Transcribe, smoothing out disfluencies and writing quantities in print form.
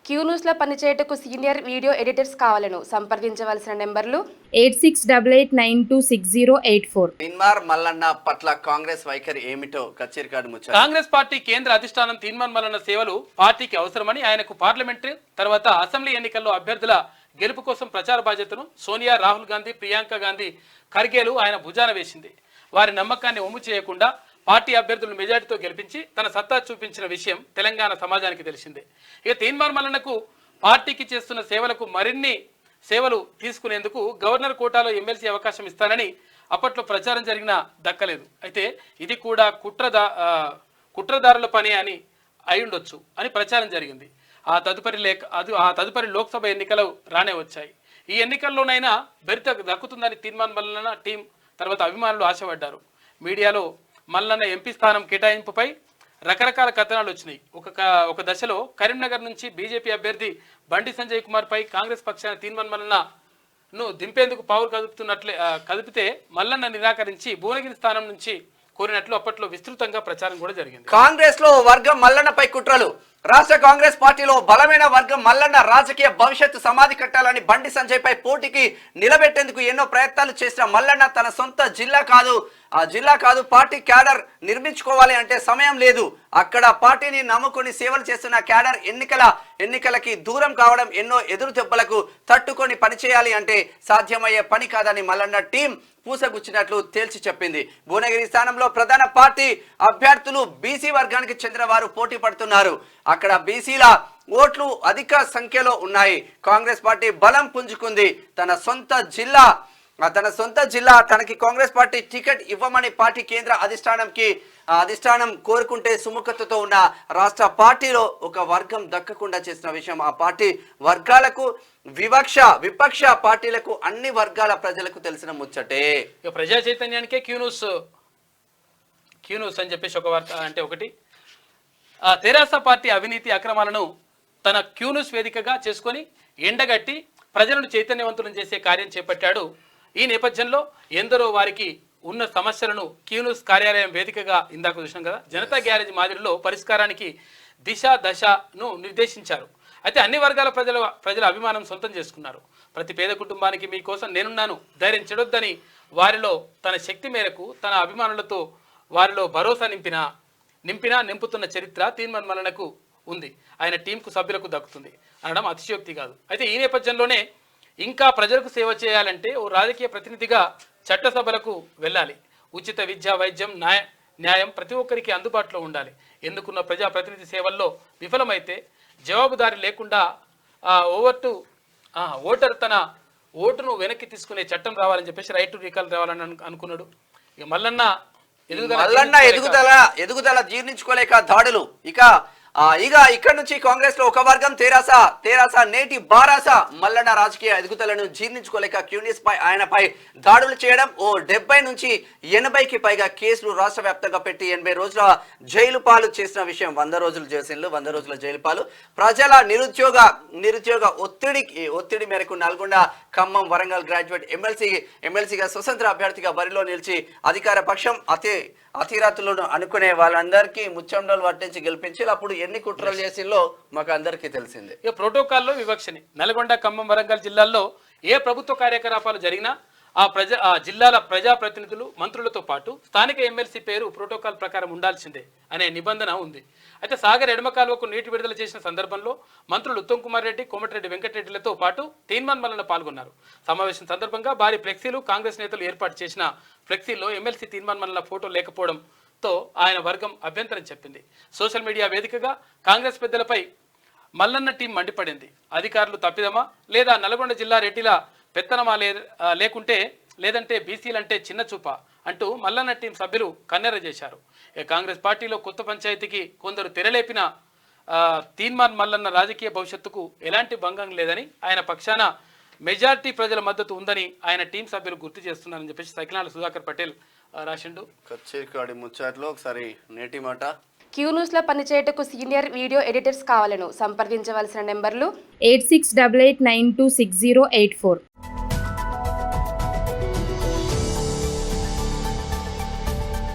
క్యూన్యూస్లో పనిచేయటకు senior video editors కావాలను సంప్రదించవలసిన నెంబర్లు 8688960884. తీన్మార్ మల్లన్న పట్ల కాంగ్రెస్ వైఖరి ఏమిటో కచ్చేరికాడు ముచ్చట. కాంగ్రెస్ పార్టీ కేంద్ర అధిష్టానం తీన్మార్ మల్లన్న సేవలు పార్టీకి అవసరమని ఆయనకు పార్లమెంటరీ తర్వాత అసెంబ్లీ ఎన్నికల్లో అభ్యర్థుల గెలుపు కోసం ప్రచార బాధ్యతను సోనియా, రాహుల్ గాంధీ, ప్రియాంక గాంధీ ఖర్గేలు ఆయన భుజాన వేసింది. వారి నమ్మకాన్ని ఒమ్ము చేయకుండా పార్టీ అభ్యర్థులను మెజార్టీతో గెలిపించి తన సత్తా చూపించిన విషయం తెలంగాణ సమాజానికి తెలిసిందే. ఇక తీన్మార్ మల్లన్నకు పార్టీకి చేస్తున్న సేవలకు మరిన్ని సేవలు తీసుకునేందుకు గవర్నర్ కోటాలో ఎమ్మెల్సీ అవకాశం ఇస్తానని అప్పట్లో ప్రచారం జరిగినా దక్కలేదు. అయితే ఇది కూడా కుట్రదారుల పని అని అయ్యుండొచ్చు అని ప్రచారం జరిగింది. ఆ తదుపరి లోక్సభ ఎన్నికలు రానే వచ్చాయి. ఈ ఎన్నికల్లోనైనా బెర్త దక్కుతుందని తీన్మార్ మల్లన్న టీం తర్వాత అభిమానులు ఆశపడ్డారు. మీడియాలో మల్లన్న ఎంపీ స్థానం కేటాయింపుపై రకరకాల కథనాలు వచ్చినాయి. ఒక దశలో కరీంనగర్ నుంచి బీజేపీ అభ్యర్థి బండి సంజయ్ కుమార్ పై కాంగ్రెస్ పక్షాన తీన్మార్ మల్లన్నను దింపేందుకు పావులు కదిపితే మల్లన్న నిరాకరించి భువనగిరి స్థానం నుంచి కోరినట్లు అప్పట్లో విస్తృతంగా ప్రచారం కూడా జరిగింది. కాంగ్రెస్ లో వర్గం మల్లన్నపై కుట్రలు. రాష్ట్ర కాంగ్రెస్ పార్టీలో బలమైన వర్గం మల్లన్న రాజకీయ భవిష్యత్తు సమాధి కట్టాలని బండి సంజయ్ పై పోటీకి నిలబెట్టేందుకు ఎన్నో ప్రయత్నాలు చేసిన మల్లన్న తన సొంత జిల్లా కాదు పార్టీ క్యాడర్ నిర్మించుకోవాలి అంటే సమయం లేదు. అక్కడ పార్టీని నమ్ముకొని సేవలు చేస్తున్న క్యాడర్ ఎన్నికలకి దూరం కావడం, ఎన్నో ఎదురు దెబ్బలకు తట్టుకొని పనిచేయాలి అంటే సాధ్యమయ్యే పని కాదని మల్లన్న టీం పూసగుచ్చినట్లు తేల్చి చెప్పింది. భువనగిరి స్థానంలో ప్రధాన పార్టీ అభ్యర్థులు బీసీ వర్గానికి చెందిన వారు పోటీ పడుతున్నారు. అక్కడ బీసీల ఓట్లు అధిక సంఖ్యలో ఉన్నాయి. కాంగ్రెస్ పార్టీ బలం పుంజుకుంది. తన సొంత జిల్లా తనకి కాంగ్రెస్ పార్టీ టికెట్ ఇవ్వమని పార్టీ కేంద్ర అధిష్టానం కోరుకుంటే సుముఖతతో ఉన్న రాష్ట్ర పార్టీలో ఒక వర్గం దక్కకుండా చేసిన విషయం ఆ పార్టీ వర్గాలకు విపక్ష పార్టీలకు అన్ని వర్గాల ప్రజలకు తెలిసిన ముచ్చటే. ప్రజా చైతన్యానికే క్యూన్యూస్ అని చెప్పేసి ఒక వార్త అంటే ఒకటి. తెరాస పార్టీ అవినీతి అక్రమాలను తన క్యూన్యూస్ వేదికగా చేసుకొని ఎండగట్టి ప్రజలను చైతన్యవంతులను చేసే కార్యం చేపట్టాడు. ఈ నేపథ్యంలో ఎందరో వారికి ఉన్న సమస్యలను క్యూన్యూస్ కార్యాలయం వేదికగా ఇందాక చూసినాం కదా, జనతా గ్యారేజ్ మాదిరిలో పరిష్కారానికి దశను నిర్దేశించారు. అయితే అన్ని వర్గాల ప్రజల అభిమానం సొంతం చేసుకున్నారు. ప్రతి పేద కుటుంబానికి మీకోసం నేనున్నాను, ధైర్యం చెడొద్దని వారిలో తన శక్తి మేరకు తన అభిమానులతో వారిలో భరోసా నింపుతున్న చరిత్ర తీన్మార్ మల్లన్నకు ఉంది. ఆయన టీంకు సభ్యులకు దక్కుతుంది అనడం అతిశయోక్తి కాదు. అయితే ఈ నేపథ్యంలోనే ఇంకా ప్రజలకు సేవ చేయాలంటే ఓ రాజకీయ ప్రతినిధిగా చట్టసభలకు వెళ్ళాలి. ఉచిత విద్య, వైద్యం, న్యాయం ప్రతి ఒక్కరికి అందుబాటులో ఉండాలి. ఎన్నుకున్న ప్రజాప్రతినిధి సేవల్లో విఫలమైతే జవాబుదారీ లేకుండా ఓటర్ తన ఓటును వెనక్కి తీసుకునే చట్టం రావాలని చెప్పేసి రైట్ టు రీకాల్ రావాలని అనుకున్నాడు. ఇక మల్లన్న ఎదుగుదల జీర్ణించుకోలేక దాడులు. ఇక్కడ నుంచి కాంగ్రెస్ లో ఒక వర్గం తెరాస నేటి బారాస మల్లన్న రాజకీయ ఎదుగుదలను జీర్ణించుకోలేక క్యూనియస్ ఆయనపై దాడులు చేయడం, 70 నుంచి 80కి పైగా కేసులు రాష్ట్ర వ్యాప్తంగా పెట్టి 80 రోజుల జైలు పాలు చేసిన విషయం. 100 రోజుల జైలు పాలు. ప్రజల నిరుద్యోగ ఒత్తిడి మేరకు నల్గొండ, ఖమ్మం, వరంగల్ గ్రాడ్యుయేట్ ఎమ్మెల్సీగా స్వతంత్ర అభ్యర్థిగా బరిలో నిలిచి అధికార పక్షం అతిరాతులను అనుకునే వాళ్ళందరికీ ముచ్చండలు పట్టించి గెలిపించి అప్పుడు ఎన్ని కుట్రలు చేసిందో మాకు అందరికీ తెలిసిందే. ఇక ప్రోటోకాల్లో వివక్షని. నల్గొండ, ఖమ్మం, వరంగల్ జిల్లాల్లో ఏ ప్రభుత్వ కార్యకలాపాలు జరిగినా ఆ జిల్లాల ప్రజాప్రతినిధులు, మంత్రులతో పాటు స్థానిక ఎమ్మెల్సీ పేరు ప్రోటోకాల్ ప్రకారం ఉండాల్సిందే అనే నిబంధన ఉంది. అయితే సాగర్ ఎడమ కాలువకు నీటి విడుదల చేసిన సందర్భంలో మంత్రులు ఉత్తమ్ కుమార్ రెడ్డి, కోమటిరెడ్డి వెంకటరెడ్డిలతో పాటు తీన్మార్ మల్లన్న పాల్గొన్నారు. సమావేశం సందర్భంగా భారీ ఫ్లెక్సీలు, కాంగ్రెస్ నేతలు ఏర్పాటు చేసిన ఫ్లెక్సీల్లో ఎమ్మెల్సీ తీన్మార్ మల్లన్న ఫోటో లేకపోవడంతో ఆయన వర్గం అభ్యంతరం చెప్పింది. సోషల్ మీడియా వేదికగా కాంగ్రెస్ పెద్దలపై మల్లన్న టీం మండిపడింది. అధికారులు తప్పిదమా లేదా నల్గొండ జిల్లా రెడ్డిల పెత్తనమా లేదంటే బీసీలంటే చిన్న చూప అంటూ మల్లన్న టీం సభ్యులు కన్నెర చేశారు. కాంగ్రెస్ పార్టీలో కొత్త పంచాయతీకి కొందరు తెరలేపిన తీన్మార్ మల్లన్న రాజకీయ భవిష్యత్తుకు ఎలాంటి భంగం లేదని, ఆయన పక్షాన మెజార్టీ ప్రజల మద్దతు ఉందని ఆయన టీం సభ్యులు గుర్తు చేస్తున్నారని చెప్పేసి సైకినాల సుధాకర్ పటేల్ రాసిండు. కచ్చేరికాడి ముచ్చట్లో ఒకసారి నేటి మాట. క్యూన్యూస్లో పనిచేయటకు సీనియర్ వీడియో ఎడిటర్స్ కావాలను సంప్రదించవలసిన నెంబర్లు 8688960884.